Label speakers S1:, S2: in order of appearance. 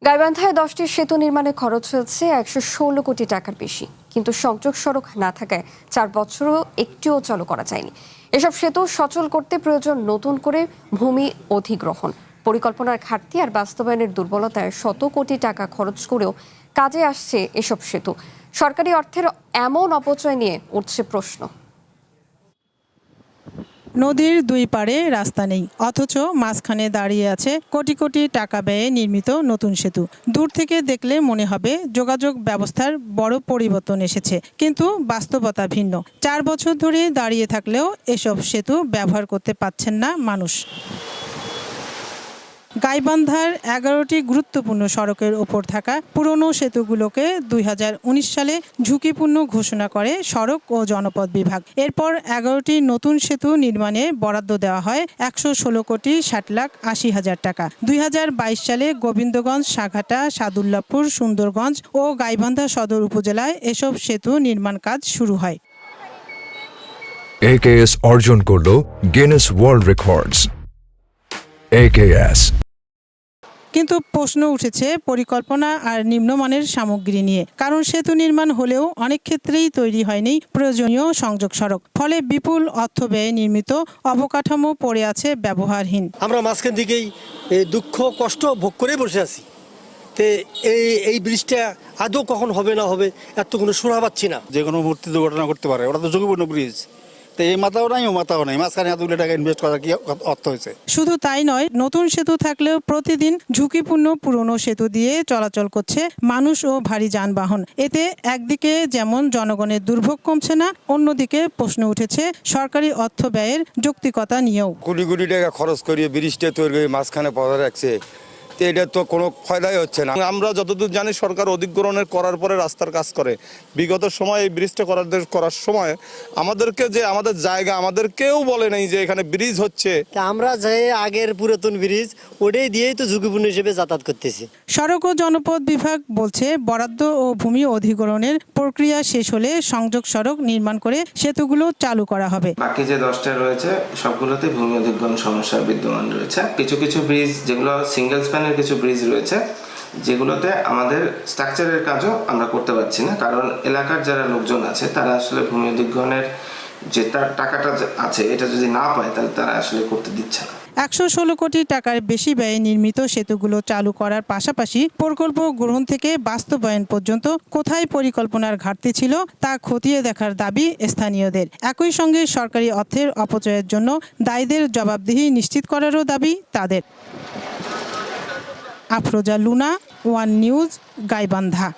S1: গাইবান্ধায় 10টি সেতু নির্মাণে খরচ হয়েছে 116 কোটি টাকার বেশি, কিন্তু সংযোগ সড়ক না থাকায় 4 বছরও একটিও চালু করা যায়নি। এসব সেতু সচল করতে প্রয়োজন নতুন করে ভূমি অধিগ্রহণ। পরিকল্পনার ঘাটতি আর বাস্তবায়নের দুর্বলতায় শত কোটি টাকা খরচ করেও কাজে আসছে এসব সেতু। সরকারি অর্থের এমন অপচয় নিয়ে উঠছে প্রশ্ন।
S2: নদীর দুই পাড়ে রাস্তা নেই, অথচ মাঝখানে দাঁড়িয়ে আছে কোটি কোটি টাকা ব্যয়ে নির্মিত নতুন সেতু। দূর থেকে দেখলে মনে হবে যোগাযোগ ব্যবস্থার বড় পরিবর্তন এসেছে, কিন্তু বাস্তবতা ভিন্ন। 4 বছর ধরে দাঁড়িয়ে থাকলেও এসব সেতু ব্যবহার করতে পারছেন না মানুষ। গাইবান্ধার 11টি গুরুত্বপূর্ণ সড়কের ওপর থাকা পুরনো সেতুগুলোকে 2019 সালে ঝুঁকিপূর্ণ ঘোষণা করে সড়ক ও জনপথ বিভাগ। এরপর 11টি নতুন সেতু নির্মাণে বরাদ্দ দেওয়া হয় 116 কোটি 60,80,000 টাকা। 2022 সালে গোবিন্দগঞ্জ, সাঘাটা, সাদুল্লাপুর, সুন্দরগঞ্জ ও গাইবান্ধা সদর উপজেলায় এসব সেতু নির্মাণ কাজ শুরু হয়।
S3: AKS অর্জন করলো গিনেস ওয়ার্ল্ড রেকর্ডস। AKS।
S2: কিন্তু প্রশ্ন উঠেছে পরিকল্পনা আর নিম্নমানের সামগ্রী নিয়ে। কারণ সেতু নির্মাণ হলেও অনেক ক্ষেত্রেই তৈরি হয়নি প্রয়োজনীয় সংযোগ সড়ক। ফলে বিপুল অর্থ ব্যয়ে নির্মিত অবকাঠামো পড়ে আছে ব্যবহারহীন।
S4: আমরা মাঝখান দিকেই দুঃখ কষ্ট ভোগ করে বসে আছি। এই ব্রিজটা আদৌ কখন হবে না হবে এত কোনো শোনা পাচ্ছি না।
S5: যে কোনো মুহূর্তে দুর্ঘটনা করতে পারে, ওটা তো ঝুঁকিপূর্ণ ব্রিজ। তো এই মাথাও নাই ও মাথাও নাই, মাঝখানে এতগুলো টাকা ইনভেস্ট করার কি অর্থ হয়েছে?
S2: শুধু তাই নয়, নতুন সেতু থাকলেও প্রতিদিন ঝুঁকিপূর্ণ পুরনো সেতু দিয়ে চলাচল করছে মানুষ ও ভারী যানবাহন। এতে একদিকে যেমন জনগণের দুর্ভোগ কমছে না, অন্যদিকে প্রশ্ন উঠেছে সরকারি অর্থ ব্যয়ের যৌক্তিকতা নিয়েও।
S6: কোটি কোটি টাকা খরচ করিয়ে ব্রিজটা তৈরি করে মাঝখানে পড়ে রাখছে, এটা তো কোনো ফায়দাই হচ্ছে না।
S7: আমরা যতদূর জানি সরকার অধিগ্রহণের করার পরে রাস্তার কাজ করে। বিগত সময় এই ব্রিজটা করার সময় আমাদেরকে যে আমাদের জায়গা আমাদেরকেও বলে নাই যে এখানে ব্রিজ হচ্ছে।
S4: আমরা যে আগের পুরাতন ব্রিজ ওটাই দিয়েই তো ঝুঁকিপূর্ণ হিসেবে যাতায়াত করতেছি।
S2: সড়ক ও জনপথ বিভাগ বলছে বরাদ্দ ও ভূমি অধিগ্রহণের প্রক্রিয়া শেষ হলে সংযোগ সড়ক নির্মাণ করে সেতুগুলো চালু করা হবে।
S8: বাকি যে 10টা রয়েছে সবগুলোতে ভূমি অধিগ্রহণ সমস্যা বিদ্যমান রয়েছে। কিছু কিছু ব্রিজ যেগুলো সিঙ্গেল স্প্যানের কিছু ব্রিজ রয়েছে যেগুলোতে আমাদের স্ট্রাকচারের কাজও আমরা করতে পারছি না, কারণ এলাকার যারা লোকজন আছে তারা আসলে ভূমি অধিগ্রহণের যে তার টাকাটা আছে এটা যদি না পায় তাহলে তারা আসলে করতে দিচ্ছে না।
S2: 116 কোটি টাকার বেশি ব্যয়ে নির্মিত সেতুগুলো চালু করার পাশাপাশি প্রকল্প গ্রহণ থেকে বাস্তবায়ন পর্যন্ত কোথায় পরিকল্পনার ঘাটতি ছিল তা খতিয়ে দেখার দাবি স্থানীয়দের। একই সঙ্গে সরকারি অর্থের অপচয়ের জন্য দায়ীদের জবাবদিহি নিশ্চিত করারও দাবি তাদের। Afroza Luna, one news, Gaibandha.